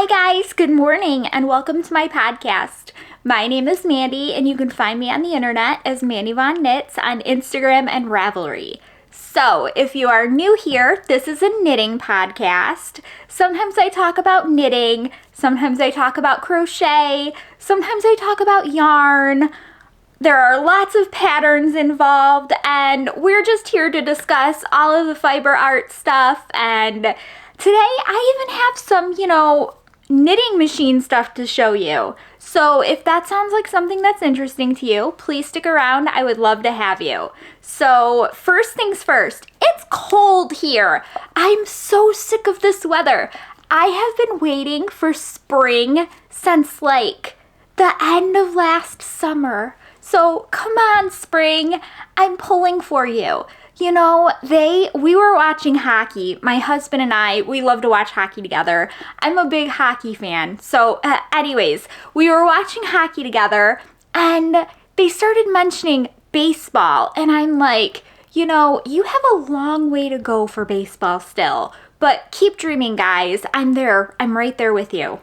Hi guys, good morning and welcome to my podcast. My name is Mandy and you can find me on the internet as Mandy Von Knits on Instagram and Ravelry. So if you are new here, this is a knitting podcast. Sometimes I talk about knitting, sometimes I talk about crochet, sometimes I talk about yarn. There are lots of patterns involved and we're just here to discuss all of the fiber art stuff, and today I even have some, knitting machine stuff to show you. So if that sounds like something that's interesting to you, please stick around. I would love to have you. So first things first, it's cold here. I'm so sick of this weather. I have been waiting for spring since like the end of last summer. So come on, spring, I'm pulling for you. We were watching hockey. My husband and I, we love to watch hockey together. I'm a big hockey fan. So anyways, we were watching hockey together and they started mentioning baseball. And I'm like, you have a long way to go for baseball still. But keep dreaming, guys. I'm there. I'm right there with you.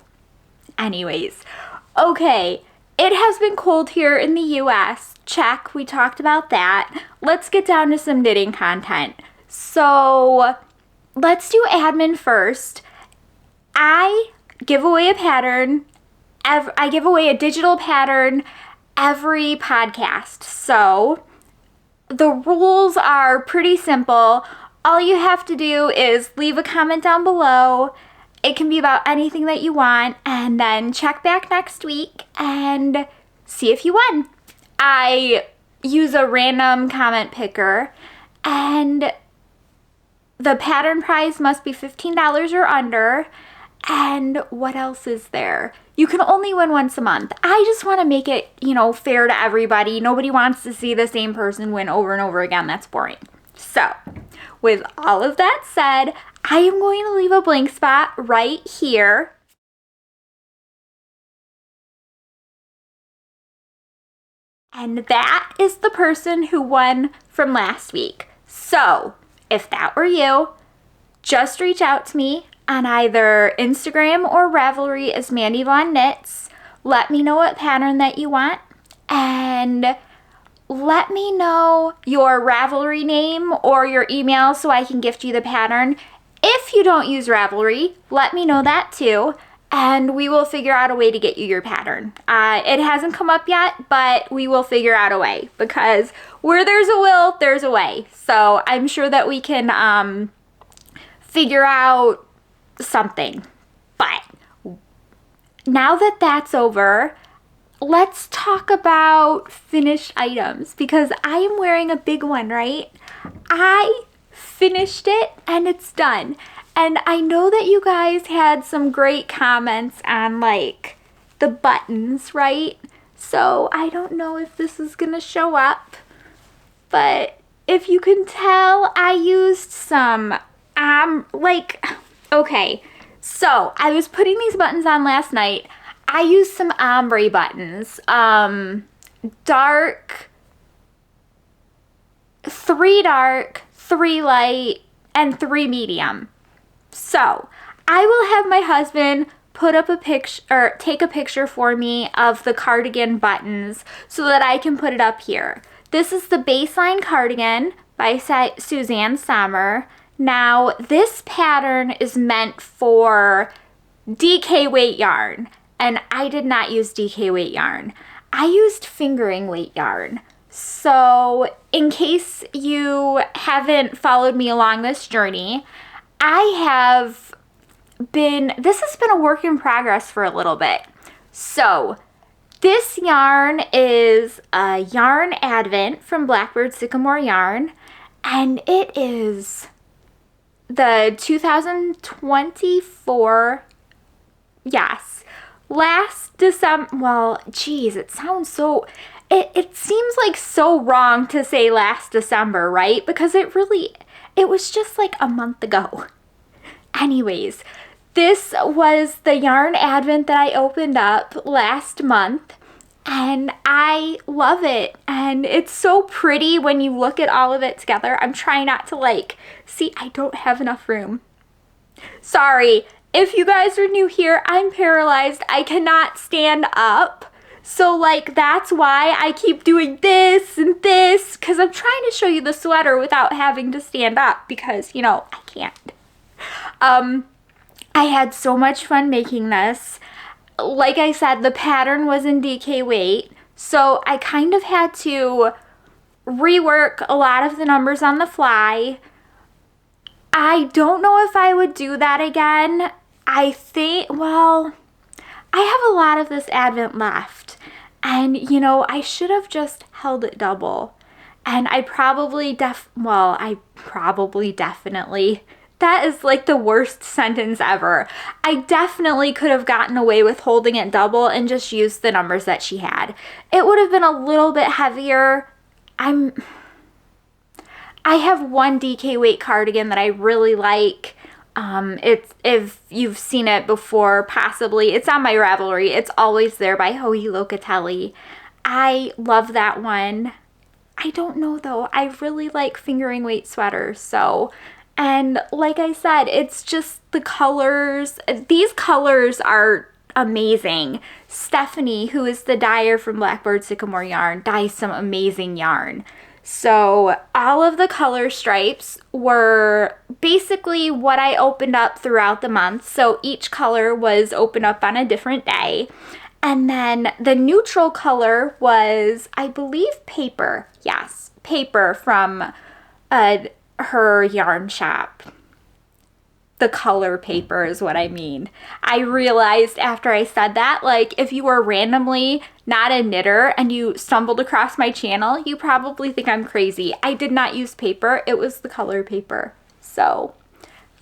Anyways, okay. It has been cold here in the US. Check, we talked about that. Let's get down to some knitting content. So let's do admin first. I give away a pattern. I give away a digital pattern every podcast. So the rules are pretty simple. All you have to do is leave a comment down below. It can be about anything that you want, and then check back next week and see if you won. I use a random comment picker, and the pattern prize must be $15 or under. And what else is there? You can only win once a month. I just want to make it, fair to everybody. Nobody wants to see the same person win over and over again. That's boring. So, with all of that said, I am going to leave a blank spot right here. And that is the person who won from last week. So, if that were you, just reach out to me on either Instagram or Ravelry as Mandy Von Knits. Let me know what pattern that you want, and let me know your Ravelry name or your email so I can gift you the pattern. If you don't use Ravelry, let me know that too, and we will figure out a way to get you your pattern. It hasn't come up yet, but we will figure out a way, because where there's a will, there's a way. So I'm sure that we can figure out something. But now that that's over, let's talk about finished items, because I am wearing a big one, right? I finished it and it's done. And I know that you guys had some great comments on like the buttons, right? So I don't know if this is gonna show up, but if you can tell, I used some, okay, so I was putting these buttons on last night. I used some ombre buttons, three dark, 3 light, and 3 medium. So I will have my husband put up a picture, or take a picture for me of the cardigan buttons so that I can put it up here. This is the baseline cardigan by Susanne Sommer. Now this pattern is meant for DK weight yarn, and I did not use DK weight yarn. I used fingering weight yarn. So in case you haven't followed me along this journey, this has been a work in progress for a little bit. So this yarn is a yarn advent from Blackbird Sycamore yarn, and it is the 2024, yes, last December, well, geez, it sounds so, it seems like so wrong to say last December, right? Because it was just like a month ago. Anyways, this was the yarn advent that I opened up last month, and I love it. And it's so pretty when you look at all of it together. I'm trying not to see, I don't have enough room. Sorry, if you guys are new here, I'm paralyzed. I cannot stand up. So like that's why I keep doing this and this, because I'm trying to show you the sweater without having to stand up because, you know, I can't. I had so much fun making this. Like I said, the pattern was in DK weight, so I kind of had to rework a lot of the numbers on the fly. I don't know if I would do that again. I think, well, I have a lot of this advent left, and you know, I should have just held it double. And I probably definitely, that is like the worst sentence ever. I definitely could have gotten away with holding it double and just used the numbers that she had. It would have been a little bit heavier. I have one DK weight cardigan that I really like. It's, if you've seen it before, possibly, it's on my Ravelry. It's Always There by Hoey Locatelli. I love that one. I don't know though, I really like fingering weight sweaters, so, and like I said, it's just the colors. These colors are amazing. Stephanie, who is the dyer from Blackbird Sycamore yarn, dyes some amazing yarn. So all of the color stripes were basically what I opened up throughout the month. So each color was opened up on a different day. And then the neutral color was, I believe, paper. Yes, paper from her yarn shop. The color paper is what I mean. I realized after I said that, like, if you were randomly not a knitter and you stumbled across my channel, you probably think I'm crazy. I did not use paper. It was the color paper. So,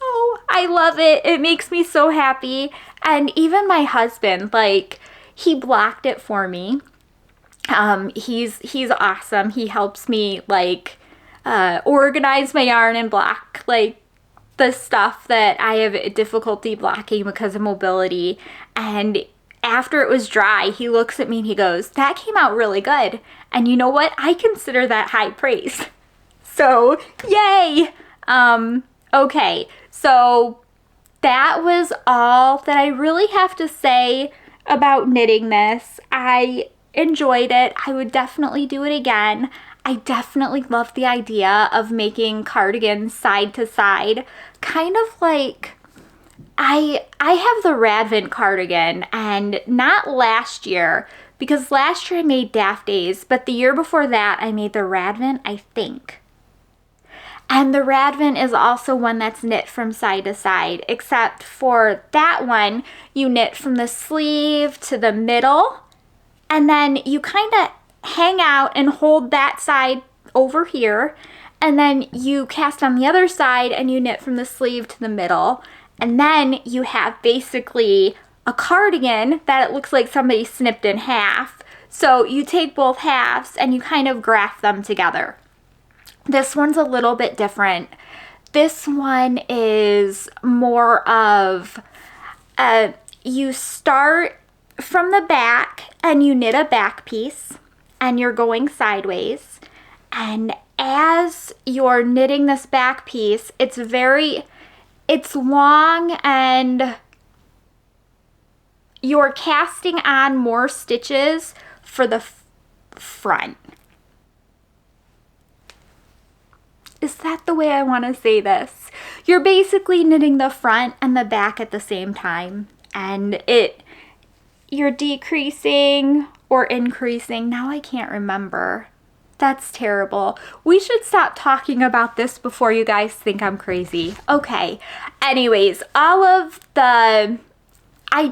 oh, I love it. It makes me so happy. And even my husband, like, he blocked it for me. He's awesome. He helps me, like, organize my yarn and block, like, the stuff that I have difficulty blocking because of mobility. And after it was dry, he looks at me and he goes, "That came out really good." And you know what? I consider that high praise. So, yay! Okay, so that was all that I really have to say about knitting this. I enjoyed it. I would definitely do it again. I definitely love the idea of making cardigans side to side. Kind of like, I have the Radvent cardigan, and not last year, because last year I made Daft Days, but the year before that I made the Radvent, I think. And the Radvent is also one that's knit from side to side, except for that one, you knit from the sleeve to the middle, and then you kind of hang out and hold that side over here, and then you cast on the other side and you knit from the sleeve to the middle, and then you have basically a cardigan that it looks like somebody snipped in half. So you take both halves and you kind of graft them together. This one's a little bit different. This one is more of, you start from the back and you knit a back piece and you're going sideways. And as you're knitting this back piece, it's long and you're casting on more stitches for the front. Is that the way I want to say this? You're basically knitting the front and the back at the same time, and you're decreasing or increasing. Now I can't remember. That's terrible. We should stop talking about this before you guys think I'm crazy. Okay. Anyways, I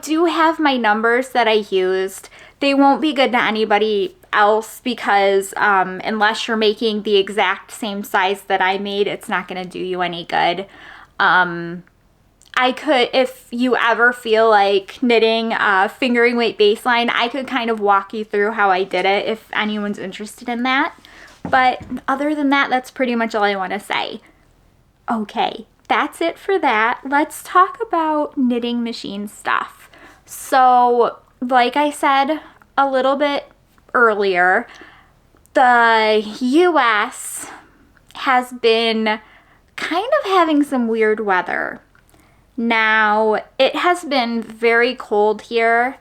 do have my numbers that I used. They won't be good to anybody else because unless you're making the exact same size that I made, it's not going to do you any good. I could, if you ever feel like knitting fingering weight baseline, I could kind of walk you through how I did it if anyone's interested in that. But other than that, that's pretty much all I want to say. Okay, that's it for that. Let's talk about knitting machine stuff. So, like I said a little bit earlier, the US has been kind of having some weird weather. Now, it has been very cold here,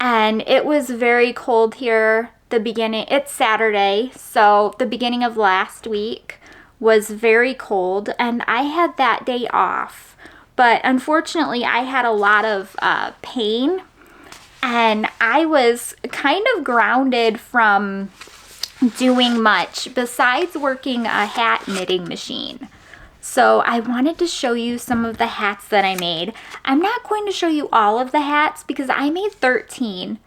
and it was very cold here it's Saturday, so the beginning of last week was very cold, and I had that day off. But unfortunately, I had a lot of pain, and I was kind of grounded from doing much besides working a hat knitting machine. So I wanted to show you some of the hats that I made. I'm not going to show you all of the hats because I made 13,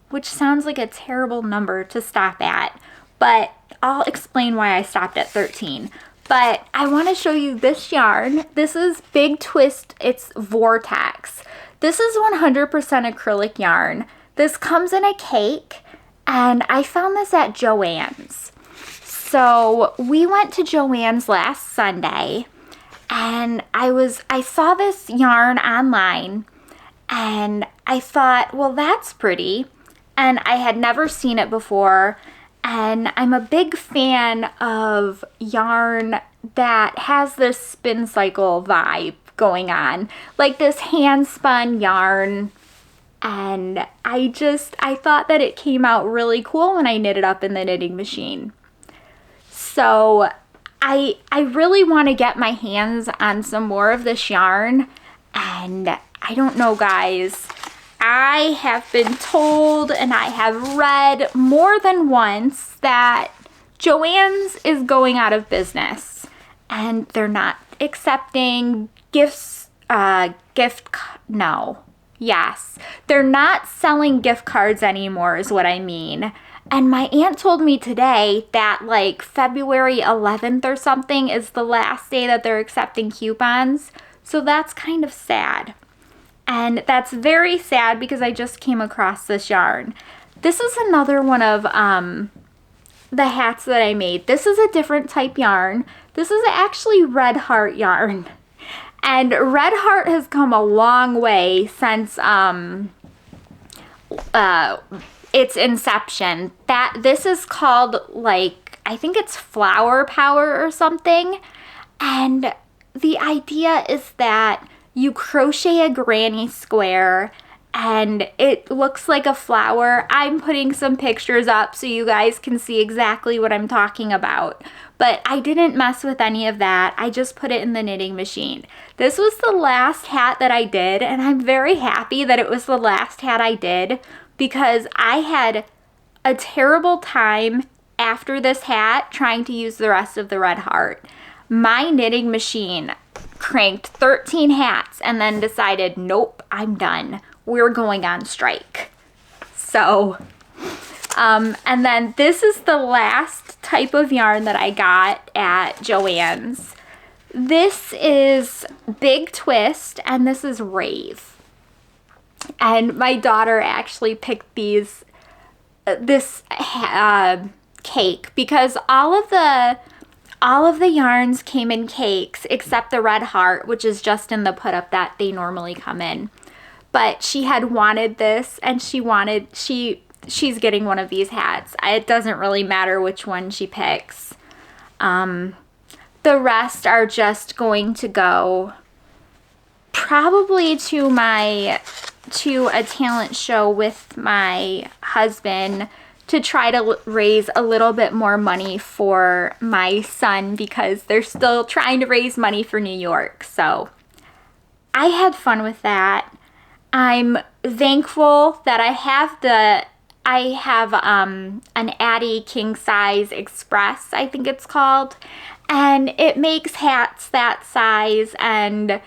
which sounds like a terrible number to stop at, but I'll explain why I stopped at 13. But I want to show you this yarn. This is Big Twist, it's Vortex. This is 100% acrylic yarn. This comes in a cake, and I found this at Joann's. So we went to Joann's last Sunday, and I saw this yarn online, and I thought, well, that's pretty. And I had never seen it before, and I'm a big fan of yarn that has this spin cycle vibe going on, like this hand spun yarn. And I thought that it came out really cool when I knit it up in the knitting machine. So I really want to get my hands on some more of this yarn, and I don't know, guys. I have been told and I have read more than once that Joann's is going out of business and they're not accepting gifts, Yes, they're not selling gift cards anymore is what I mean. And my aunt told me today that like February 11th or something is the last day that they're accepting coupons. So that's kind of sad. And that's very sad because I just came across this yarn. This is another one of the hats that I made. This is a different type yarn. This is actually Red Heart yarn. And Red Heart has come a long way since its inception. This is called, like, I think it's Flower Power or something. And the idea is that you crochet a granny square and it looks like a flower. I'm putting some pictures up so you guys can see exactly what I'm talking about. But I didn't mess with any of that. I just put it in the knitting machine. This was the last hat that I did, and I'm very happy that it was the last hat I did because I had a terrible time after this hat trying to use the rest of the Red Heart. My knitting machine cranked 13 hats and then decided, nope, I'm done. We're going on strike. So, and then this is the last type of yarn that I got at Joann's. This is Big Twist, and this is Rave. And my daughter actually picked this cake because all of the yarns came in cakes except the Red Heart, which is just in the put up that they normally come in. But she had wanted this, and she's getting one of these hats. It doesn't really matter which one she picks. The rest are just going to go probably to a talent show with my husband to try to raise a little bit more money for my son because they're still trying to raise money for New York. So I had fun with that. I'm thankful that I have an Addy King Size Express, I think it's called, and it makes hats that size, and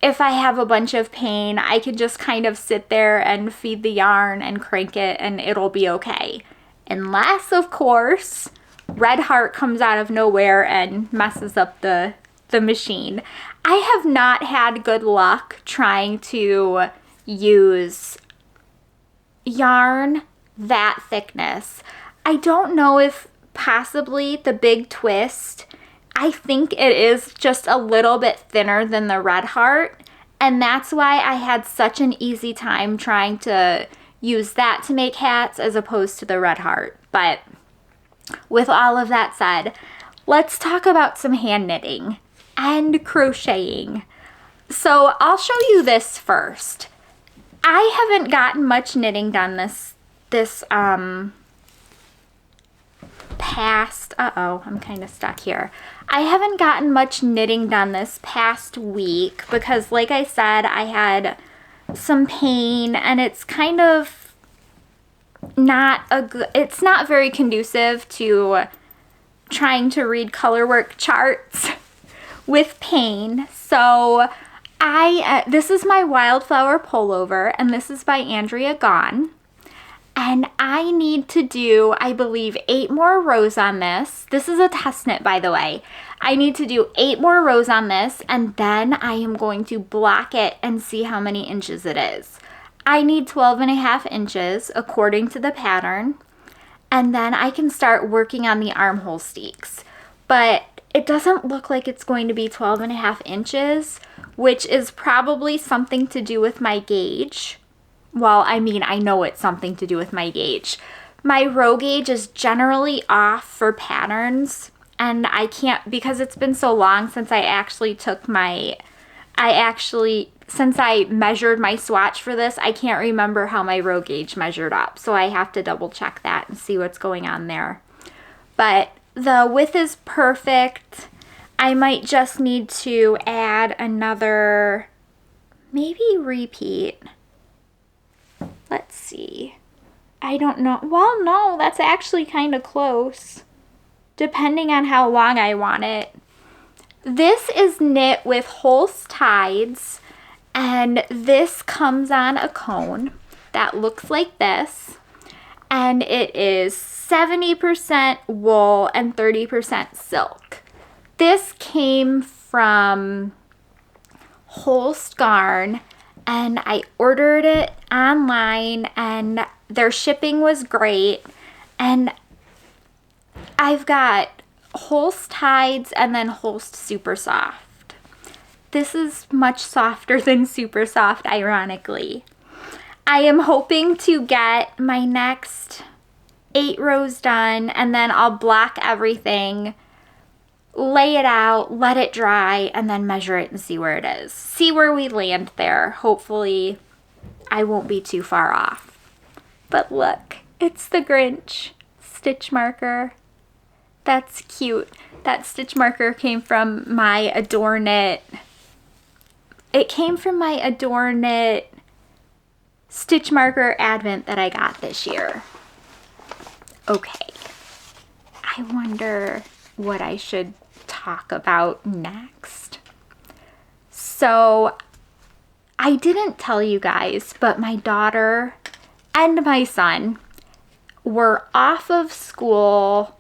if I have a bunch of pain, I can just kind of sit there and feed the yarn and crank it and it'll be okay. Unless, of course, Red Heart comes out of nowhere and messes up the machine. I have not had good luck trying to use yarn that thickness. I don't know if possibly the Big Twist, I think it is just a little bit thinner than the Red Heart, and that's why I had such an easy time trying to use that to make hats as opposed to the Red Heart. But with all of that said, let's talk about some hand knitting and crocheting. So I'll show you this first. I haven't gotten much knitting done this past, I'm kind of stuck here. I haven't gotten much knitting done this past week because, like I said, I had some pain and it's kind of it's not very conducive to trying to read colorwork charts with pain. So this is my Wildflower Pullover, and this is by Andrea Gaughan. And I need to do, I believe, 8 more rows on this. This is a test knit, by the way. I need to do 8 more rows on this, and then I am going to block it and see how many inches it is. I need 12.5 inches according to the pattern, and then I can start working on the armhole steeks. But it doesn't look like it's going to be 12.5 inches, which is probably something to do with my gauge. Well, I mean, I know it's something to do with my gauge. My row gauge is generally off for patterns, and I can't, because it's been so long since I actually since I measured my swatch for this, I can't remember how my row gauge measured up. So I have to double check that and see what's going on there. But the width is perfect. I might just need to add another, maybe repeat. Let's see. I don't know. Well, no, that's actually kind of close, depending on how long I want it. This is knit with Hoenes tides, and this comes on a cone that looks like this, and it is 70% wool and 30% silk. This came from Hoenes Garn, and I ordered it online, and their shipping was great. And I've got Hoenes Tides and then Hoenes Super Soft. This is much softer than Super Soft, ironically. I am hoping to get my next 8 rows done, and then I'll block everything, lay it out, let it dry, and then measure it and see where it is. See where we land there. Hopefully I won't be too far off. But look, it's the Grinch stitch marker. That's cute. That stitch marker came from my Adore Knit. It came from my Adore Knit stitch marker advent that I got this year. Okay. I wonder what I should talk about next. So I didn't tell you guys, but my daughter and my son were off of school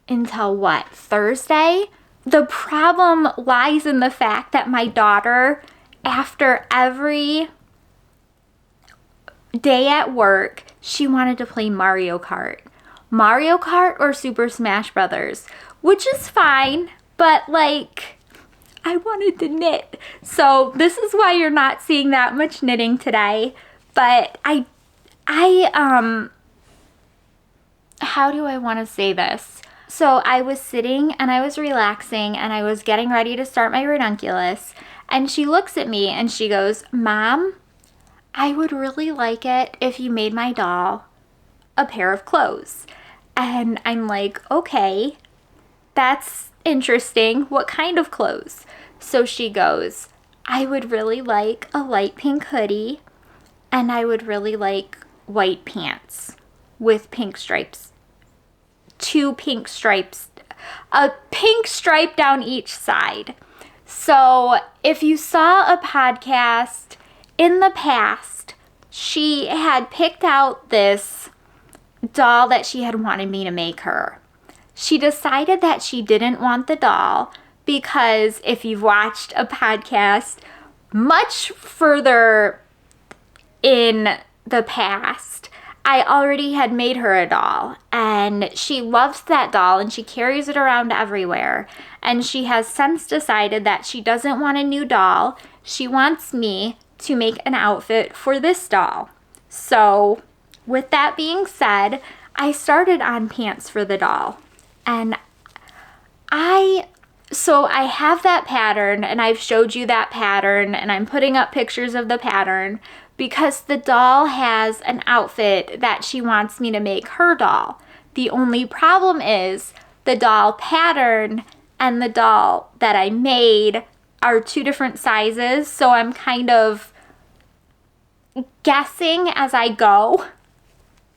until what, Thursday? The problem lies in the fact that my daughter, after every day at work, she wanted to play Mario Kart. Mario Kart or Super Smash Brothers, which is fine, but like, I wanted to knit. So this is why you're not seeing that much knitting today. But I how do I want to say this? So I was sitting and I was relaxing and I was getting ready to start my Ranunculus, and she looks at me and she goes, "Mom, I would really like it if you made my doll a pair of clothes." And I'm like, okay, that's interesting. What kind of clothes? So she goes, "I would really like a light pink hoodie, and I would really like white pants with pink stripes. 2 pink stripes, a pink stripe down each side." So if you saw a podcast in the past, she had picked out this doll that she had wanted me to make her. She decided that she didn't want the doll because if you've watched a podcast much further in the past, I already had made her a doll, and she loves that doll and she carries it around everywhere. And she has since decided that she doesn't want a new doll. She wants me to make an outfit for this doll. So with that being said, I started on pants for the doll, and I so I have that pattern, and I've showed you that pattern, and I'm putting up pictures of the pattern because the doll has an outfit that she wants me to make her doll. The only problem is the doll pattern and the doll that I made are 2 different sizes, so I'm kind of guessing as I go.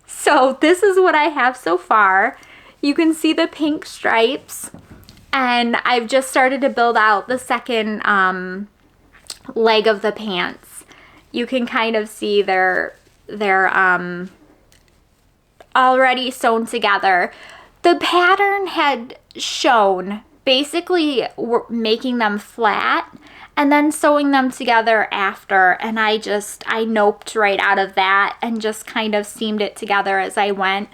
So this is what I have so far. You can see the pink stripes, and I've just started to build out the second leg of the pants. You can kind of see they're already sewn together. The pattern had shown basically making them flat and then sewing them together after, and I noped right out of that and just kind of seamed it together as I went.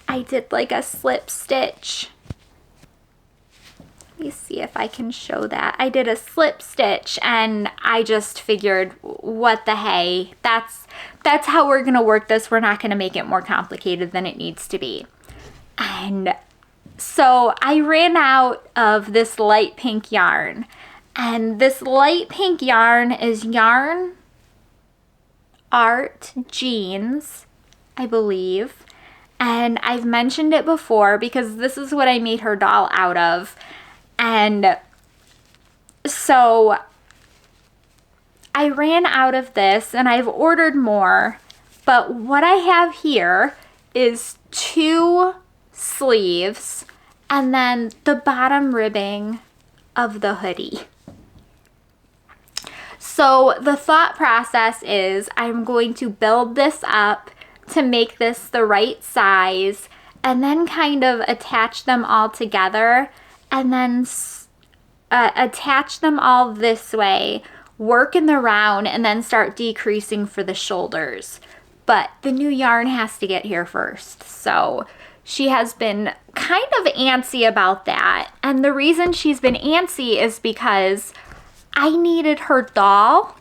I did like a slip stitch. Let me see if I can show that. I did a slip stitch, and I just figured, what the hey, that's how we're gonna work this. We're not gonna make it more complicated than it needs to be. And so I ran out of this light pink yarn, and this light pink yarn is Yarn Art Jeans, I believe. And I've mentioned it before because this is what I made her doll out of. And so I ran out of this, and I've ordered more, but what I have here is 2 sleeves and then the bottom ribbing of the hoodie. So the thought process is I'm going to build this up to make this the right size, and then kind of attach them all together, and then attach them all this way, work in the round, and then start decreasing for the shoulders. But the new yarn has to get here first, so she has been kind of antsy about that. And the reason she's been antsy is because I needed her doll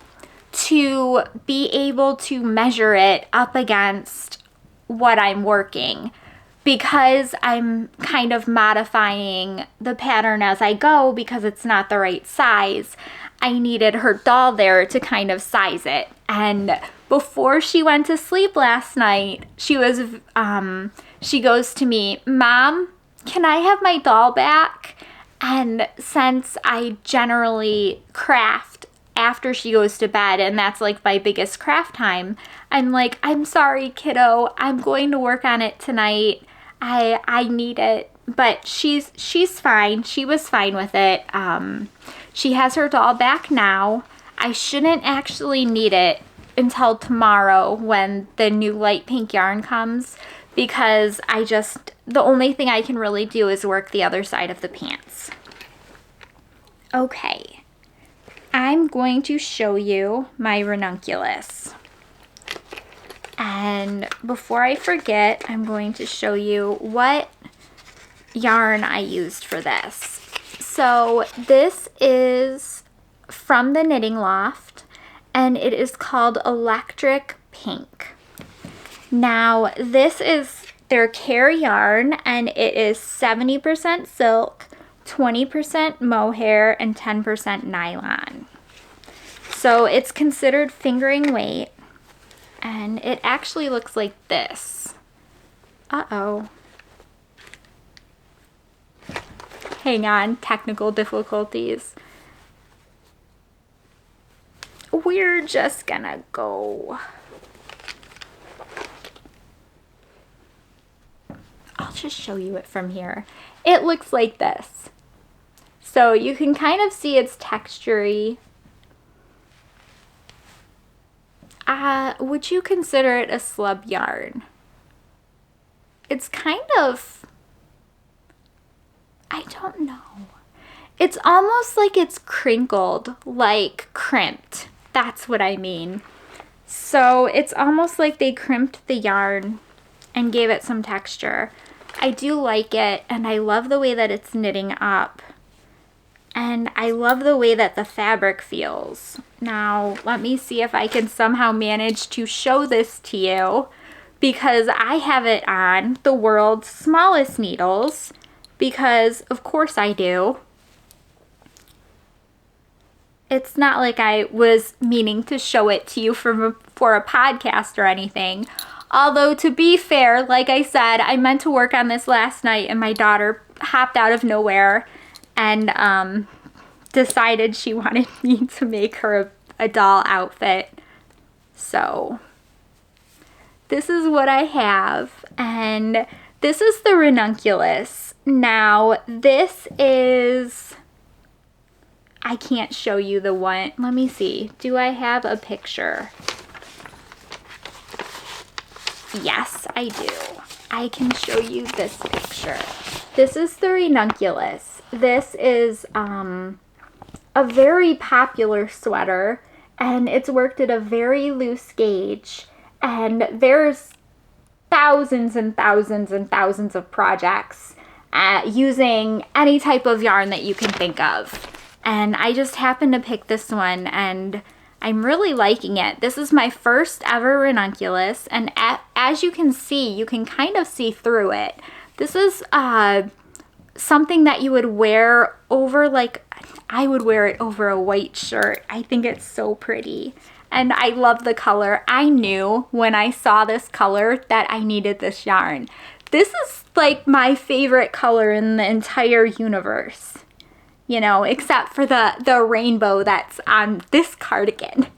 to be able to measure it up against what I'm working, because I'm kind of modifying the pattern as I go because it's not the right size. I needed her doll there to kind of size it. And before she went to sleep last night, she goes to me, "Mom, can I have my doll back?" And since I generally craft after she goes to bed, and that's like my biggest craft time, I'm like, "I'm sorry, kiddo, I'm going to work on it tonight. I need it." But she's fine. She was fine with it. She has her doll back now. I shouldn't actually need it until tomorrow when the new light pink yarn comes, because the only thing I can really do is work the other side of the pants. Okay, I'm going to show you my ranunculus. And before I forget, I'm going to show you what yarn I used for this. So this is from the Knitting Loft, and it is called Electric Pink. Now, this is their care yarn, and it is 70% silk, 20% mohair, and 10% nylon. So it's considered fingering weight, and it actually looks like this. Uh-oh. Hang on, technical difficulties. We're just gonna go. I'll just show you it from here. It looks like this. So you can kind of see it's textury. Would you consider it a slub yarn? It's kind of, I don't know. It's almost like it's crinkled, like crimped. That's what I mean. So it's almost like they crimped the yarn and gave it some texture. I do like it, and I love the way that it's knitting up. And I love the way that the fabric feels. Now, let me see if I can somehow manage to show this to you, because I have it on the world's smallest needles, because of course I do. It's not like I was meaning to show it to you for a podcast or anything. Although, to be fair, like I said, I meant to work on this last night and my daughter hopped out of nowhere and decided she wanted me to make her a doll outfit. So, this is what I have. And this is the Ranunculus. Now, this is... I can't show you the one. Let me see. Do I have a picture? Yes, I do. I can show you this picture. This is the Ranunculus. This is a very popular sweater, and it's worked at a very loose gauge, and there's thousands and thousands and thousands of projects using any type of yarn that you can think of. And I just happened to pick this one, and I'm really liking it. This is my first ever Ranunculus, and as you can see, you can kind of see through it. This is something that you would wear over, like, I would wear it over a white shirt. I think it's so pretty. And I love the color. I knew when I saw this color that I needed this yarn. This is like my favorite color in the entire universe. You know, except for the rainbow that's on this cardigan.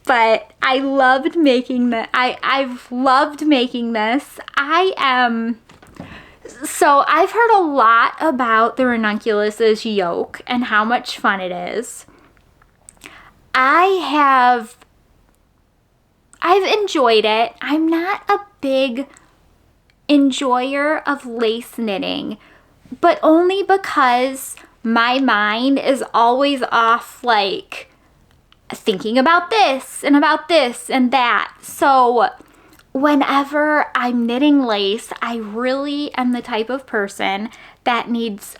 But I loved making I've loved making this. So I've heard a lot about the Ranunculus's yoke and how much fun it is. I've enjoyed it. I'm not a big enjoyer of lace knitting, but only because my mind is always off, like, thinking about this and that. So whenever I'm knitting lace, I really am the type of person that needs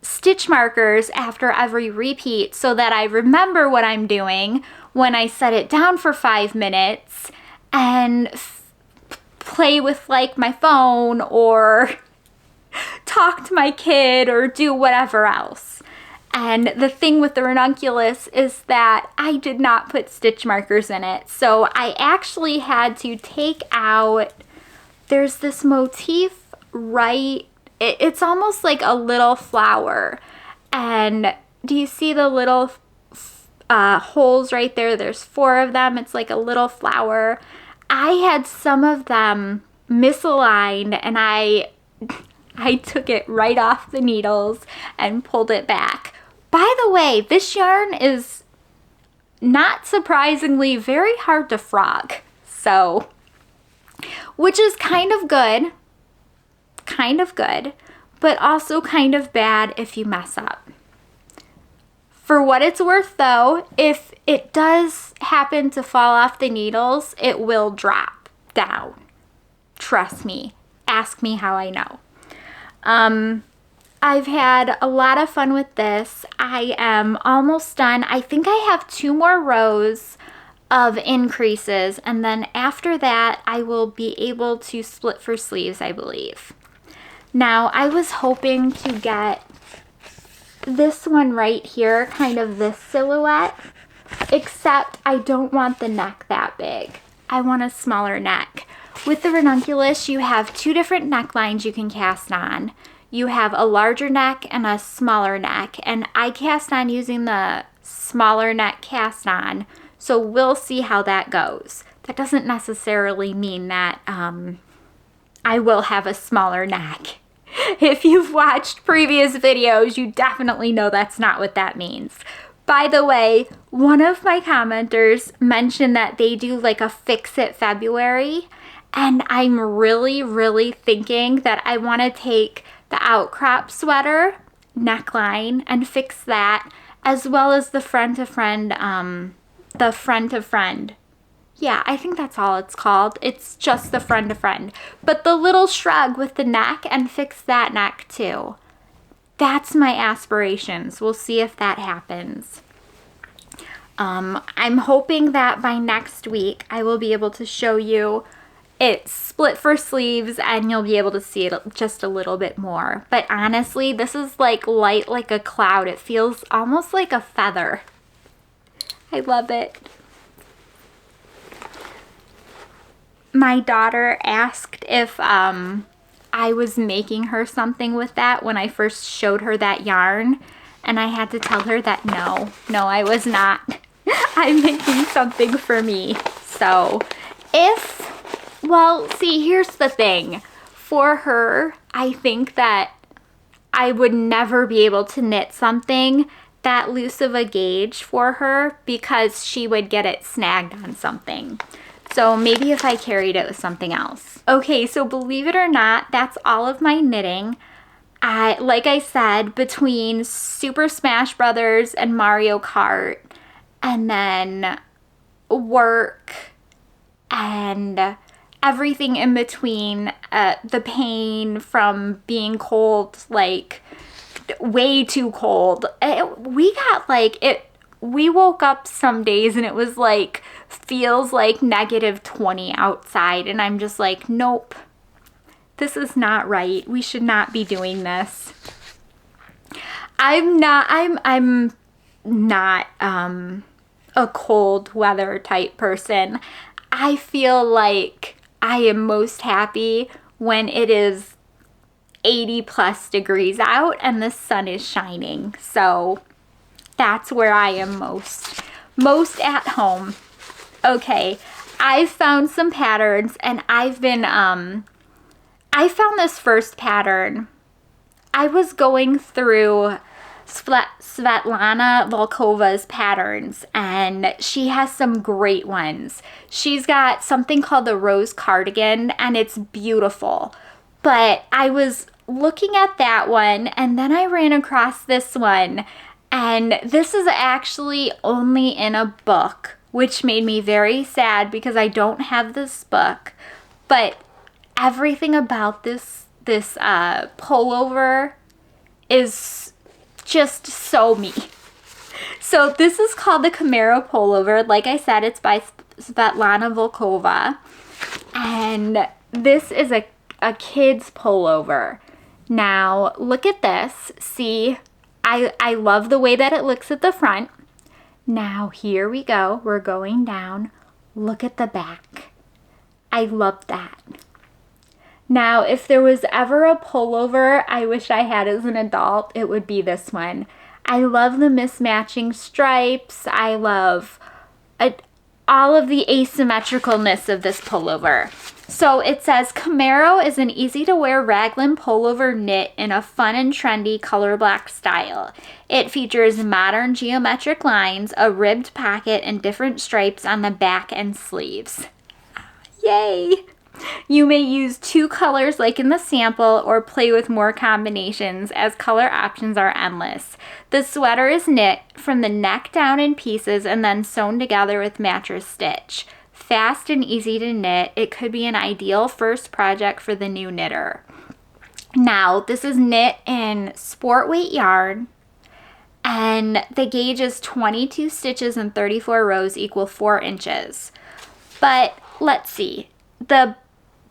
stitch markers after every repeat so that I remember what I'm doing when I set it down for 5 minutes and play with, like, my phone or talk to my kid or do whatever else. And the thing with the Ranunculus is that I did not put stitch markers in it. So I actually had to take out, there's this motif right, it's almost like a little flower. And do you see the little holes right there? There's 4 of them. It's like a little flower. I had some of them misaligned, and I took it right off the needles and pulled it back. By the way, this yarn is not surprisingly very hard to frog. So, which is kind of good, but also kind of bad if you mess up. For what it's worth though, if it does happen to fall off the needles, it will drop down. Trust me. Ask me how I know. I've had a lot of fun with this. I am almost done. I think I have 2 more rows of increases, and then after that I will be able to split for sleeves, I believe. Now, I was hoping to get this one right here, kind of this silhouette, except I don't want the neck that big. I want a smaller neck. With the Ranunculus, you have 2 different necklines you can cast on. You have a larger neck and a smaller neck, and I cast on using the smaller neck cast on, so we'll see how that goes. That doesn't necessarily mean that I will have a smaller neck. If you've watched previous videos, you definitely know that's not what that means. By the way, one of my commenters mentioned that they do like a Fix-It February, and I'm really thinking that I want to take the outcrop sweater neckline and fix that, as well as the friend to friend. Yeah, I think that's all it's called. It's just the friend to friend. But the little shrug with the neck, and fix that neck too. That's my aspirations. We'll see if that happens. I'm hoping that by next week I will be able to show you it's split for sleeves and you'll be able to see it just a little bit more. But honestly, this is like light like a cloud. It feels almost like a feather. I love it. My daughter asked if I was making her something with that when I first showed her that yarn, and I had to tell her that no, I was not. I'm making something for me. So well, see, here's the thing. For her, I think that I would never be able to knit something that loose of a gauge for her because she would get it snagged on something. So maybe if I carried it with something else. Okay, so believe it or not, that's all of my knitting. Like I said, between Super Smash Brothers and Mario Kart, and then work and everything in between, the pain from being cold, like way too cold. We woke up some days and it was like, feels like -20 outside, and I'm just like, nope, this is not right. We should not be doing this. I'm not a cold weather type person. I feel like I am most happy when it is 80+ degrees out and the sun is shining. So that's where I am most at home. Okay, I've found some patterns, and I've been, I found this first pattern. I was going through Svetlana Volkova's patterns, and she has some great ones. She's got something called the Rose Cardigan, and it's beautiful. But I was looking at that one, and then I ran across this one, and this is actually only in a book, which made me very sad because I don't have this book. But everything about this pullover is just so me. So this is called the Camaro pullover. Like I said, it's by Svetlana Volkova, and this is a kid's pullover. Now look at this. See, I love the way that it looks at the front. Now here we go. We're going down. Look at the back. I love that. Now, if there was ever a pullover I wish I had as an adult, it would be this one. I love the mismatching stripes. I love all of the asymmetricalness of this pullover. So it says, Camaro is an easy-to-wear raglan pullover knit in a fun and trendy color black style. It features modern geometric lines, a ribbed pocket, and different stripes on the back and sleeves. Yay! You may use 2 colors like in the sample or play with more combinations as color options are endless. The sweater is knit from the neck down in pieces and then sewn together with mattress stitch. Fast and easy to knit, it could be an ideal first project for the new knitter. Now, this is knit in sport weight yarn, and the gauge is 22 stitches and 34 rows equal 4 inches. But let's see. The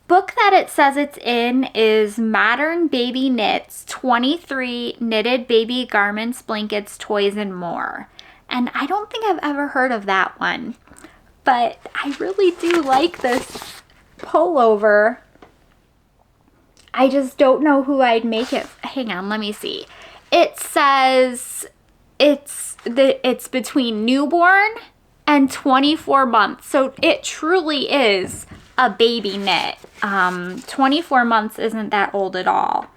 book that it says it's in is Modern Baby Knits, 23 Knitted Baby Garments, Blankets, Toys, and More. And I don't think I've ever heard of that one. But I really do like this pullover. I just don't know who I'd make it. Hang on, let me see. It says it's between newborn and 24 months. So it truly is a baby knit. 24 months isn't that old at all.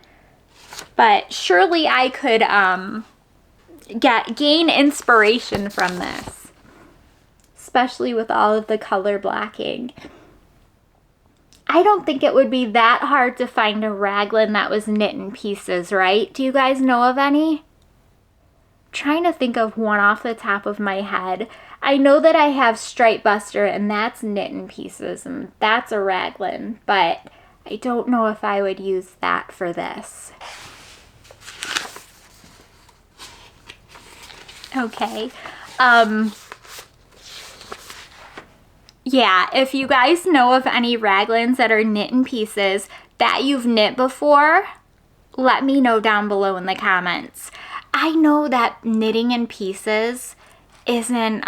But surely I could gain inspiration from this, especially with all of the color blocking. I don't think it would be that hard to find a raglan that was knit in pieces, right? Do you guys know of any? I'm trying to think of one off the top of my head. I know that I have Stripe Buster, and that's knit in pieces, and that's a raglan, but I don't know if I would use that for this. Okay. Yeah, if you guys know of any raglans that are knit in pieces that you've knit before, let me know down below in the comments. I know that knitting in pieces isn't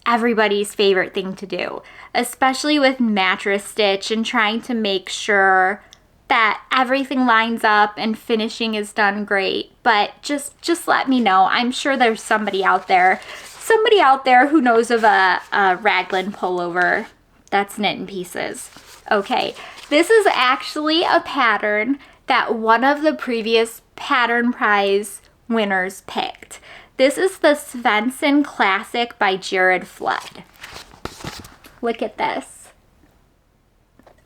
everybody's favorite thing to do, especially with mattress stitch and trying to make sure that everything lines up and finishing is done great. But just let me know. I'm sure there's somebody out there who knows of a raglan pullover that's knit in pieces. Okay, this is actually a pattern that one of the previous pattern prize winners picked. This is the Svenson Classic by Jared Flood. Look at this.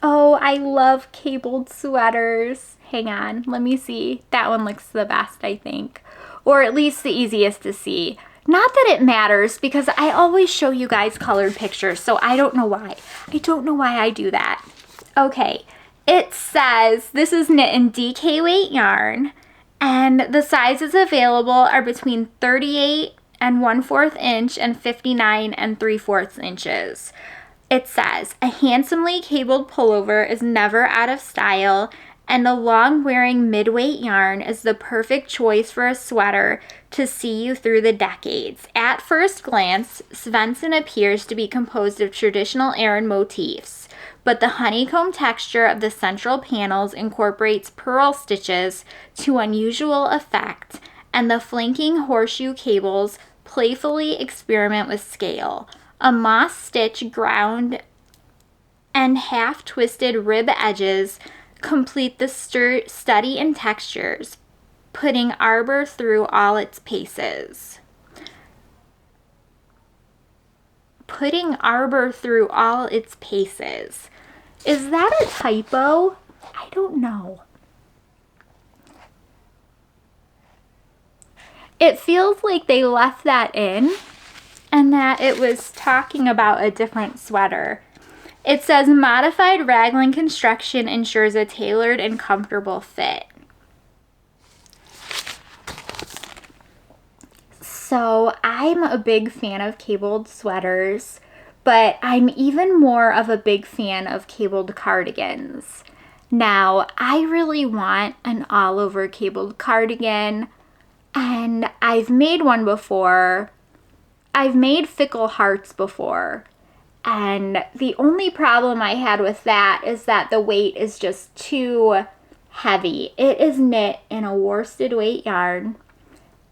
Oh, I love cabled sweaters. Hang on, let me see. That one looks the best, I think. Or at least the easiest to see. Not that it matters, because I always show you guys colored pictures, so I don't know why. I don't know why I do that. Okay, it says this is knit in DK weight yarn, and the sizes available are between 38 and 1/4 inch and 59 and 3/4 inches. It says, a handsomely cabled pullover is never out of style, and a long-wearing mid-weight yarn is the perfect choice for a sweater to see you through the decades. At first glance, Svenson appears to be composed of traditional Aran motifs, but the honeycomb texture of the central panels incorporates purl stitches to unusual effect, and the flanking horseshoe cables playfully experiment with scale. A moss stitch ground and half-twisted rib edges complete the study in textures, putting arbor through all its paces. Putting arbor through all its paces. Is that a typo? I don't know. It feels like they left that in and that it was talking about a different sweater. It says modified raglan construction ensures a tailored and comfortable fit. So I'm a big fan of cabled sweaters, but I'm even more of a big fan of cabled cardigans. Now, I really want an all-over cabled cardigan, and I've made one before. I've made Fickle Hearts before. And the only problem I had with that is that the weight is just too heavy. It is knit in a worsted weight yarn,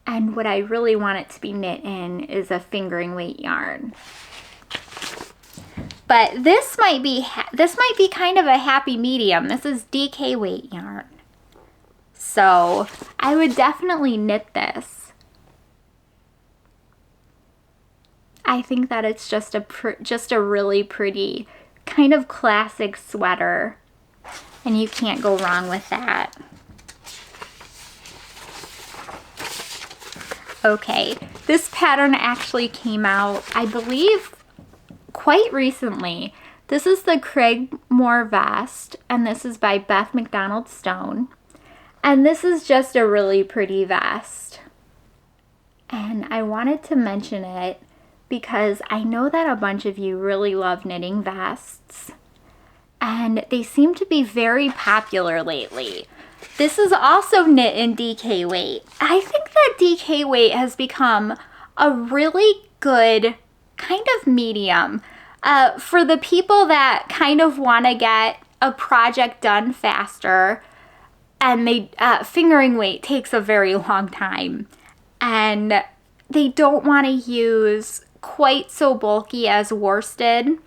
and what I really want it to be knit in is a fingering weight yarn. But this might be kind of a happy medium. This is DK weight yarn, so I would definitely knit this. I think that it's just a really pretty kind of classic sweater, and you can't go wrong with that. Okay, this pattern actually came out, I believe, quite recently. This is the Cragmore vest, and this is by Beth MacDonald Stone, and this is just a really pretty vest, and I wanted to mention it because I know that a bunch of you really love knitting vests, and they seem to be very popular lately. This is also knit in DK weight. I think that DK weight has become a really good kind of medium for the people that kind of want to get a project done faster, and they fingering weight takes a very long time, and they don't want to use quite so bulky as worsted.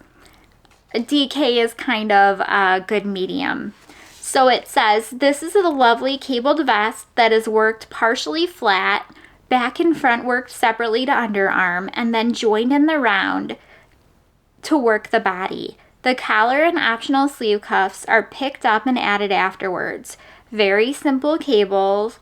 DK is kind of a good medium. So it says, this is a lovely cabled vest that is worked partially flat, back and front worked separately to underarm, and then joined in the round to work the body. The collar and optional sleeve cuffs are picked up and added afterwards. Very simple cables,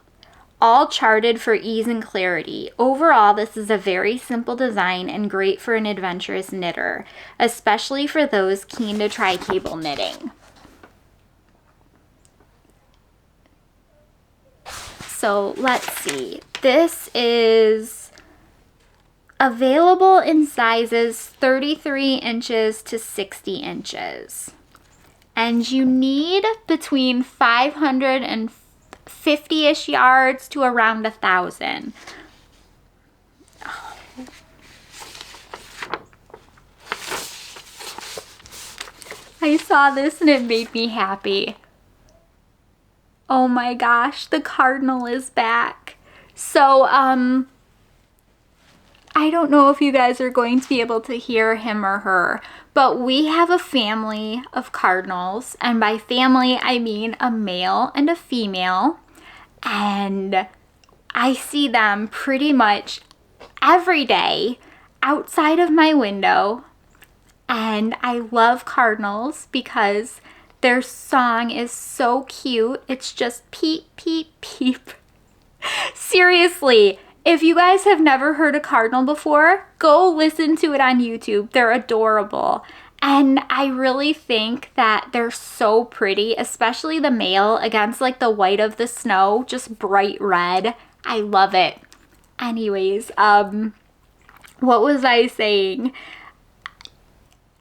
all charted for ease and clarity. Overall, this is a very simple design and great for an adventurous knitter, especially for those keen to try cable knitting. So let's see. This is available in sizes 33 inches to 60 inches. And you need between 550-ish yards to around 1,000. I saw this and it made me happy. Oh my gosh, the cardinal is back. So, I don't know if you guys are going to be able to hear him or her, but we have a family of cardinals, and by family I mean a male and a female, and I see them pretty much every day outside of my window, and I love cardinals because their song is so cute. It's just peep, peep, peep. Seriously. If you guys have never heard a cardinal before, go listen to it on YouTube. They're adorable. And I really think that they're so pretty, especially the male against like the white of the snow, just bright red. I love it. Anyways, what was I saying?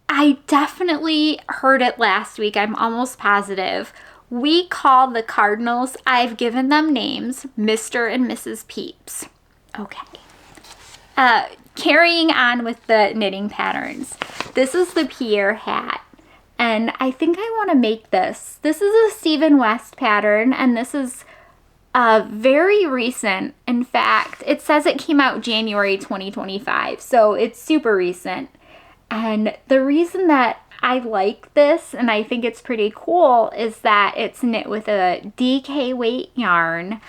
I definitely heard it last week. I'm almost positive. We call the cardinals, I've given them names, Mr. and Mrs. Peeps. Okay. Carrying on with the knitting patterns. This is the Pierre hat. And I think I want to make this. This is a Stephen West pattern, and this is very recent. In fact, it says it came out January 2025, so it's super recent. And the reason that I like this, and I think it's pretty cool, is that it's knit with a DK weight yarn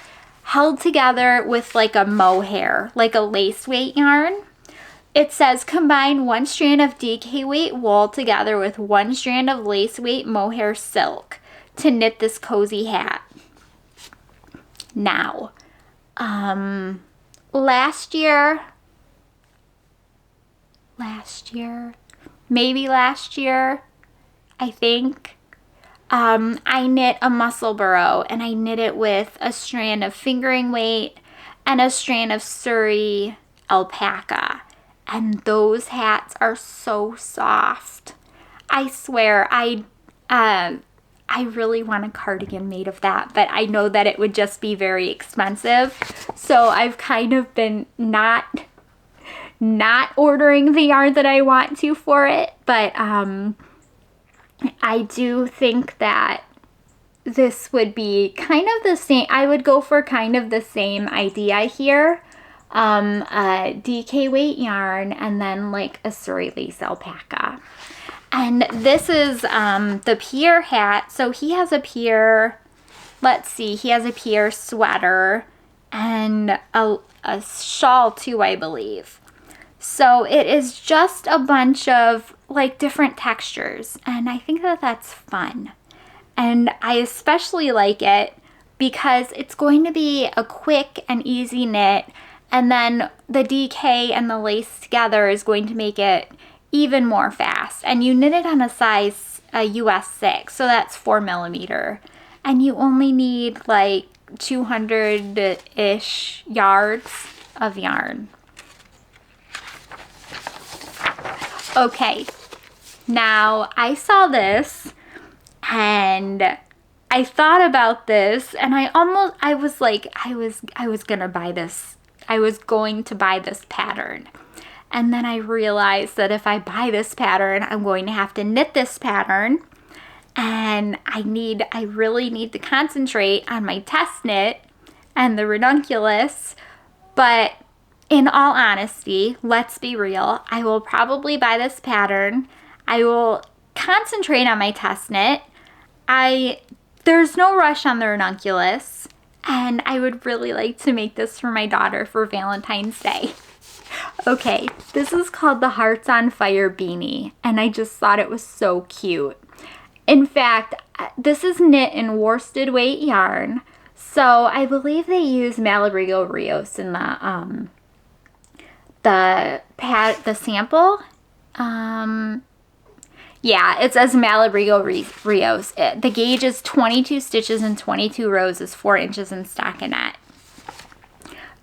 held together with like a mohair, like a lace weight yarn. It says combine 1 strand of DK weight wool together with 1 strand of lace weight mohair silk to knit this cozy hat. Now, last year, I think, I knit a muscle burrow, and I knit it with a strand of fingering weight and a strand of Surrey alpaca. And those hats are so soft. I swear, I really want a cardigan made of that, but I know that it would just be very expensive. So I've kind of been not ordering the yarn that I want to for it, but I do think that this would be kind of the same. I would go for kind of the same idea here. A DK weight yarn and then like a Surrey lace alpaca. And this is the Pierre hat. So he has a Pierre, let's see, he has a Pierre sweater and a shawl too, I believe. So it is just a bunch of like different textures, and I think that that's fun. And I especially like it because it's going to be a quick and easy knit, and then the DK and the lace together is going to make it even more fast. And you knit it on a size US 6, so that's 4mm, and you only need like 200-ish yards of yarn. Okay, now I saw this and I thought about this, and I was gonna buy this. I was going to buy this pattern. And then I realized that if I buy this pattern, I'm going to have to knit this pattern, and I really need to concentrate on my test knit and the ranunculus. But in all honesty, let's be real, I will probably buy this pattern. I will concentrate on my test knit. There's no rush on the ranunculus, and I would really like to make this for my daughter for Valentine's Day. Okay, this is called the Hearts on Fire beanie, and I just thought it was so cute. In fact, this is knit in worsted weight yarn, so I believe they use Malabrigo Rios in the sample. Yeah, it says Malabrigo Rios. The gauge is 22 stitches and 22 rows is 4 inches in stockinette.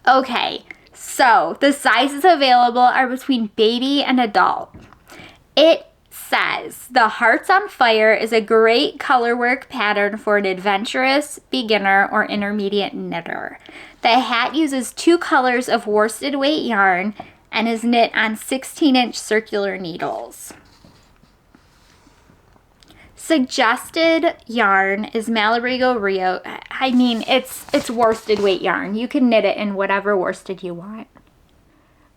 Okay, So the sizes available are between baby and adult. It says the Hearts on Fire is a great color work pattern for an adventurous, beginner, or intermediate knitter. The hat uses 2 colors of worsted weight yarn and is knit on 16-inch circular needles. Suggested yarn is Malabrigo Rio. I mean, it's worsted weight yarn. You can knit it in whatever worsted you want.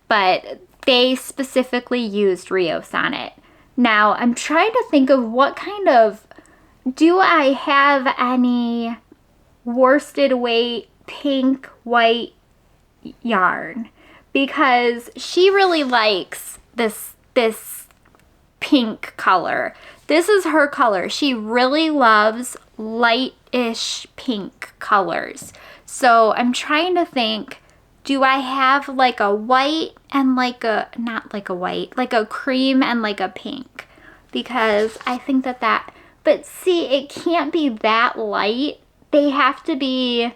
But they specifically used Rios on it. Now, I'm trying to think of what kind of... Do I have any worsted weight pink, white yarn? Because she really likes this pink color. This is her color. She really loves lightish pink colors. So I'm trying to think, do I have like a white and like a, not like a white, like a cream and like a pink? Because I think that, but see, it can't be that light. They have to be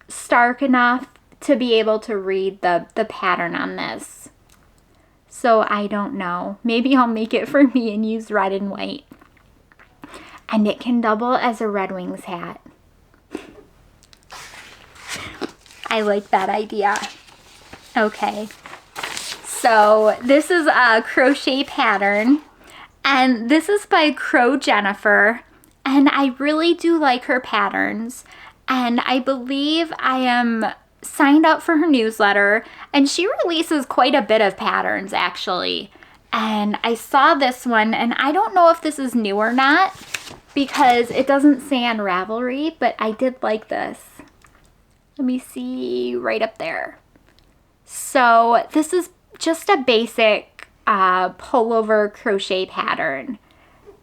stark enough to be able to read the pattern on this. So I don't know. Maybe I'll make it for me and use red and white. And it can double as a Red Wings hat. I like that idea. Okay. So this is a crochet pattern. And this is by CroJennifer. And I really do like her patterns. And I believe I am signed up for her newsletter, and she releases quite a bit of patterns actually. And I saw this one, and I don't know if this is new or not because it doesn't say on Ravelry, but I did like this. Let me see, right up there. So this is just a basic pullover crochet pattern.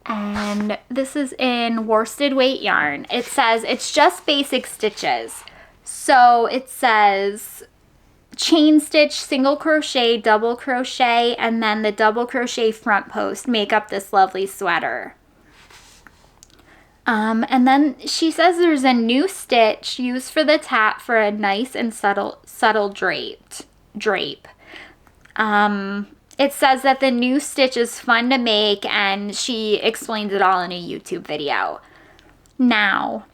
And this is in worsted weight yarn. It says it's just basic stitches. So it says chain stitch, single crochet, double crochet, and then the double crochet front post make up this lovely sweater. And then she says there's a new stitch used for the top for a nice and subtle drape. It says that the new stitch is fun to make, and she explains it all in a YouTube video. Now,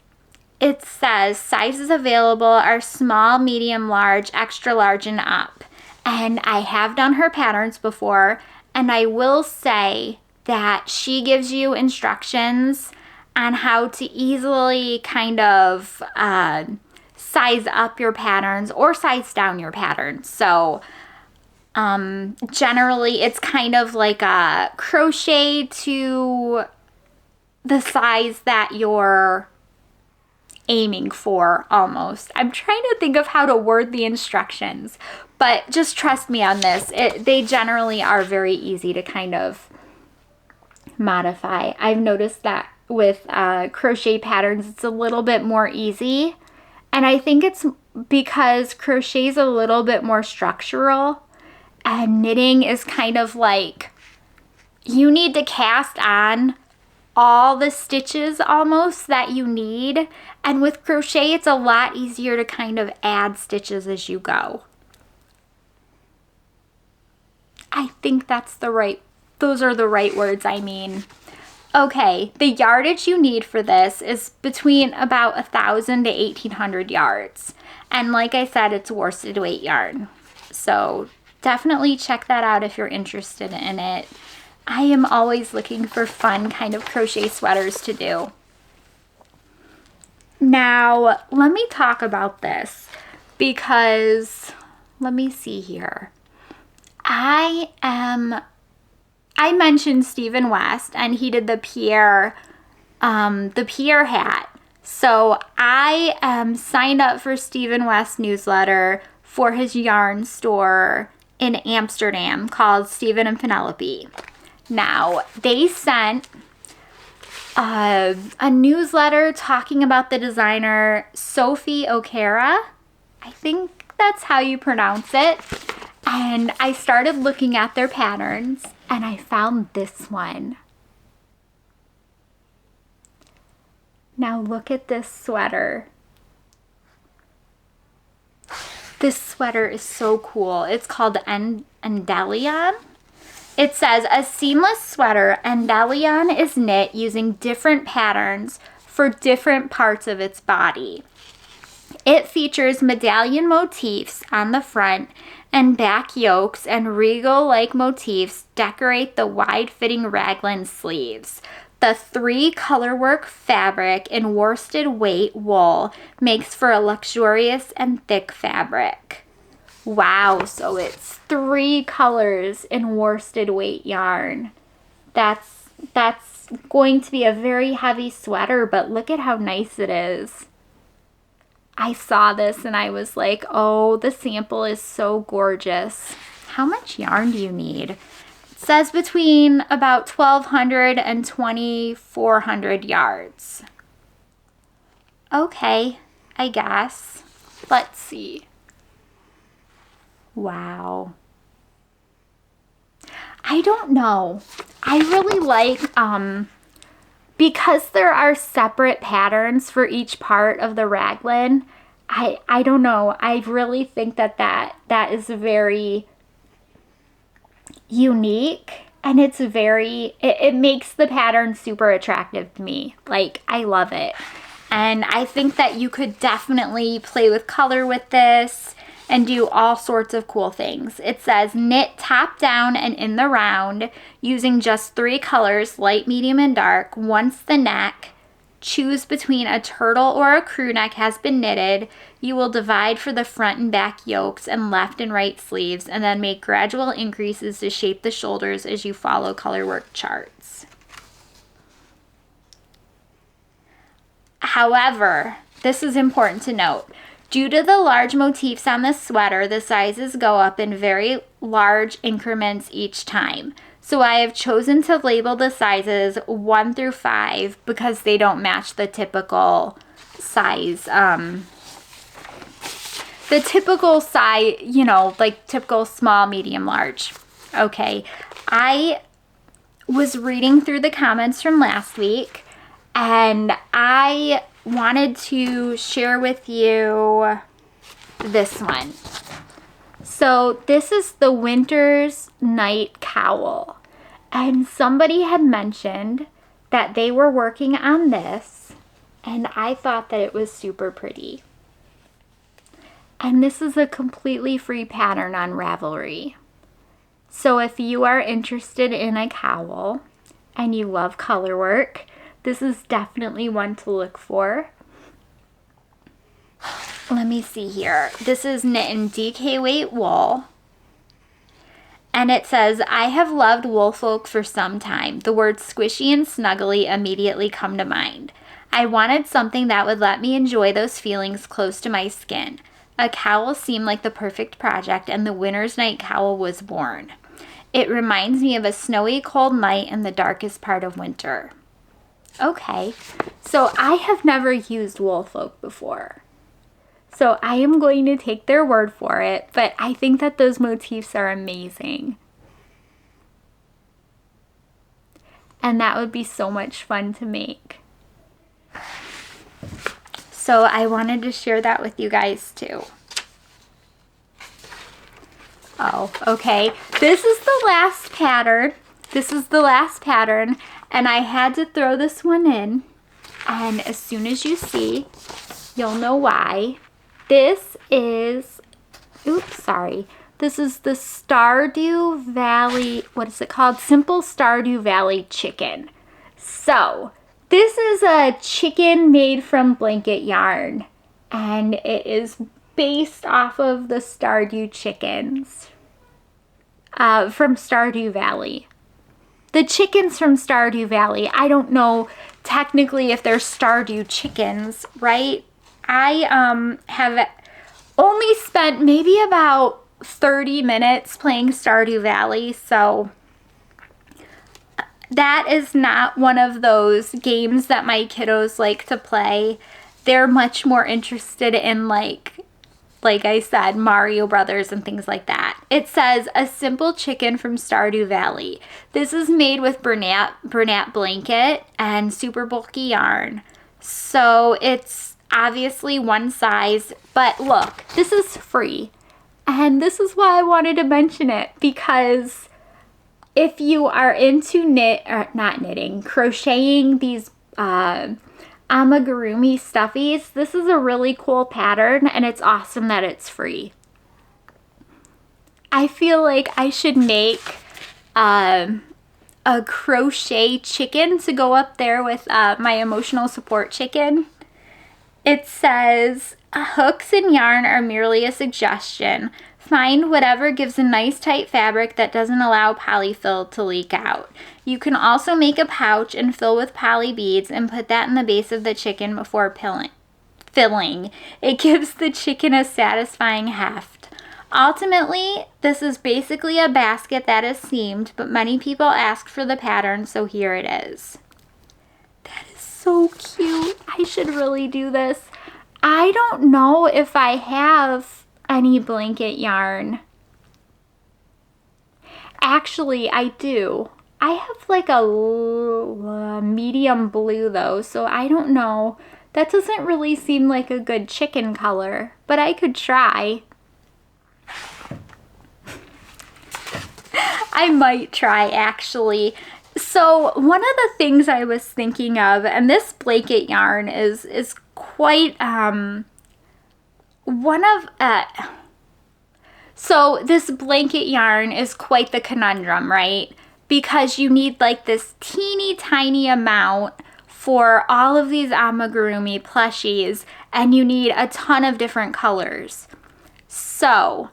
it says sizes available are small, medium, large, extra large, and up. And I have done her patterns before, and I will say that she gives you instructions on how to easily kind of size up your patterns or size down your patterns. So generally it's kind of like a crochet to the size that you're aiming for almost. I'm trying to think of how to word the instructions, but just trust me on this. They generally are very easy to kind of modify. I've noticed that with crochet patterns, it's a little bit more easy. And I think it's because crochet is a little bit more structural, and knitting is kind of like you need to cast on all the stitches almost that you need. And with crochet, it's a lot easier to kind of add stitches as you go. I think those are the right words, I mean. Okay, the yardage you need for this is between about 1,000 to 1,800 yards. And like I said, it's worsted weight yarn. So definitely check that out if you're interested in it. I am always looking for fun kind of crochet sweaters to do. Now, let me talk about this because, let me see here. I mentioned Stephen West, and he did the Pierre hat. So I am signed up for Stephen West's newsletter for his yarn store in Amsterdam called Stephen and Penelope. Now, they sent a newsletter talking about the designer Sophie Ochera. I think that's how you pronounce it. And I started looking at their patterns, and I found this one. Now look at this sweater. This sweater is so cool. It's called Endellion. It says, a seamless sweater, Endellion is knit using different patterns for different parts of its body. It features medallion motifs on the front and back yokes, and regal-like motifs decorate the wide-fitting raglan sleeves. The 3 colorwork fabric in worsted weight wool makes for a luxurious and thick fabric. Wow, so it's 3 colors in worsted weight yarn. That's going to be a very heavy sweater, but look at how nice it is. I saw this and I was like, oh, the sample is so gorgeous. How much yarn do you need? It says between about 1,200 and 2,400 yards. Okay, I guess. Let's see. Wow. I don't know. I really like, because there are separate patterns for each part of the raglan, I don't know. I really think that is very unique, and it makes the pattern super attractive to me. Like, I love it. And I think that you could definitely play with color with this and do all sorts of cool things. It says knit top down and in the round using just 3 colors, light, medium, and dark. Once the neck, choose between a turtle or a crew neck, has been knitted, you will divide for the front and back yokes and left and right sleeves, and then make gradual increases to shape the shoulders as you follow colorwork charts. However, this is important to note. Due to the large motifs on this sweater, the sizes go up in very large increments each time. So I have chosen to label the sizes 1 through 5 because they don't match the typical size. The typical size, you know, like typical small, medium, large. Okay, I was reading through the comments from last week, and I wanted to share with you this one. So this is the Winter's Night Cowl, and somebody had mentioned that they were working on this, and I thought that it was super pretty. And this is a completely free pattern on Ravelry. So if you are interested in a cowl and you love color work, this is definitely one to look for. Let me see here. This is knit in DK weight wool. And it says, I have loved woolfolk for some time. The words squishy and snuggly immediately come to mind. I wanted something that would let me enjoy those feelings close to my skin. A cowl seemed like the perfect project, and the Winter's Night Cowl was born. It reminds me of a snowy, cold night in the darkest part of winter. Okay, so I have never used woolfolk before. So I am going to take their word for it, but I think that those motifs are amazing. And that would be so much fun to make. So I wanted to share that with you guys too. Oh, okay. This is the last pattern. And I had to throw this one in. And as soon as you see, you'll know why. This is, this is the Stardew Valley, what is it called? Simple Stardew Valley chicken. So, this is a chicken made from blanket yarn, and it is based off of the Stardew chickens from Stardew Valley. The chickens from Stardew Valley, I don't know technically if they're Stardew chickens, right? I have only spent maybe about 30 minutes playing Stardew Valley, so that is not one of those games that my kiddos like to play. They're much more interested in like I said, Mario Brothers and things like that. It says, a simple chicken from Stardew Valley. This is made with Bernat blanket and super bulky yarn. So it's obviously one size, but look, this is free. And this is why I wanted to mention it, because if you are into crocheting these amigurumi stuffies, this is a really cool pattern, and it's awesome that it's free. I feel like I should make a crochet chicken to go up there with my emotional support chicken. It says, hooks and yarn are merely a suggestion. Find whatever gives a nice tight fabric that doesn't allow polyfill to leak out. You can also make a pouch and fill with poly beads and put that in the base of the chicken before filling. It gives the chicken a satisfying heft. Ultimately, this is basically a basket that is seamed, but many people asked for the pattern, so here it is. That is so cute. I should really do this. I don't know if I have any blanket yarn. Actually, I do. I have like a medium blue though, so I don't know. That doesn't really seem like a good chicken color, but I could try. I might try actually. So one of the things I was thinking of, and this blanket yarn is quite so this blanket yarn is quite the conundrum, right? Because you need like this teeny tiny amount for all of these amigurumi plushies, and you need a ton of different colors. So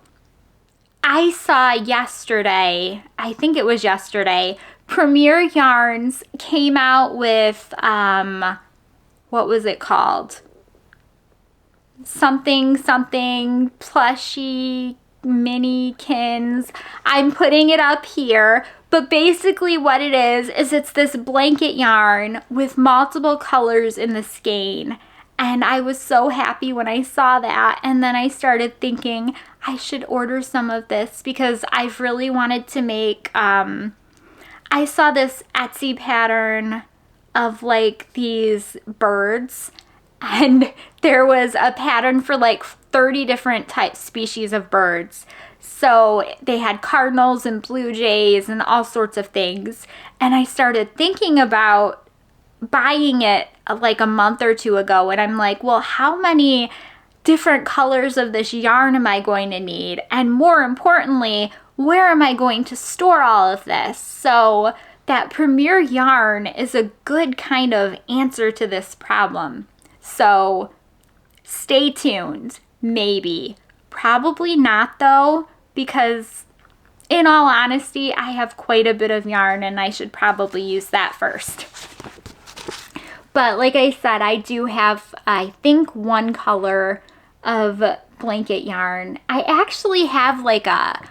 I saw yesterday, I think it was yesterday, Premier Yarns came out with, what was it called? Something plushie minikins. I'm putting it up here, but basically what it is it's this blanket yarn with multiple colors in the skein. And I was so happy when I saw that, and then I started thinking I should order some of this because I've really wanted to make, I saw this Etsy pattern of like these birds, and there was a pattern for like 30 different species of birds. So they had cardinals and blue jays and all sorts of things. And I started thinking about buying it like a month or two ago, and I'm like, well, how many different colors of this yarn am I going to need? And more importantly, where am I going to store all of this? So that Premier yarn is a good kind of answer to this problem. So stay tuned, maybe. Probably not though, because in all honesty, I have quite a bit of yarn and I should probably use that first. But like I said, I do have, I think, one color of blanket yarn. I actually have like a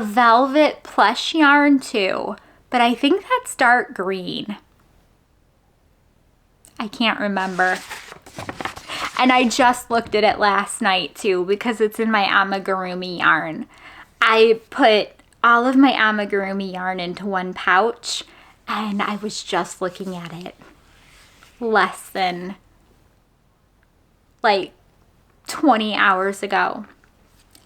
velvet plush yarn too, but I think that's dark green. I can't remember. And I just looked at it last night too because it's in my amigurumi yarn. I put all of my amigurumi yarn into one pouch and I was just looking at it less than like 20 hours ago.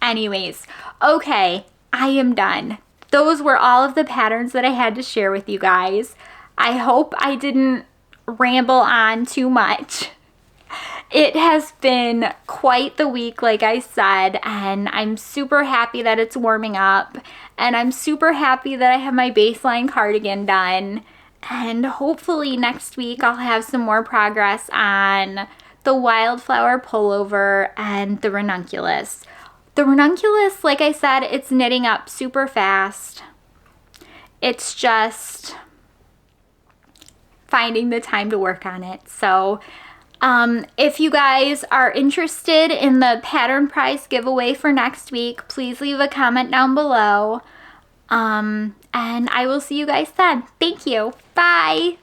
Anyways, okay, I am done. Those were all of the patterns that I had to share with you guys. I hope I didn't ramble on too much. It has been quite the week, like I said, and I'm super happy that it's warming up, and I'm super happy that I have my baseline cardigan done, and hopefully next week I'll have some more progress on the wildflower pullover and the ranunculus. The ranunculus, like I said, it's knitting up super fast. It's just finding the time to work on it. So if you guys are interested in the pattern prize giveaway for next week, please leave a comment down below. And I will see you guys then. Thank you. Bye.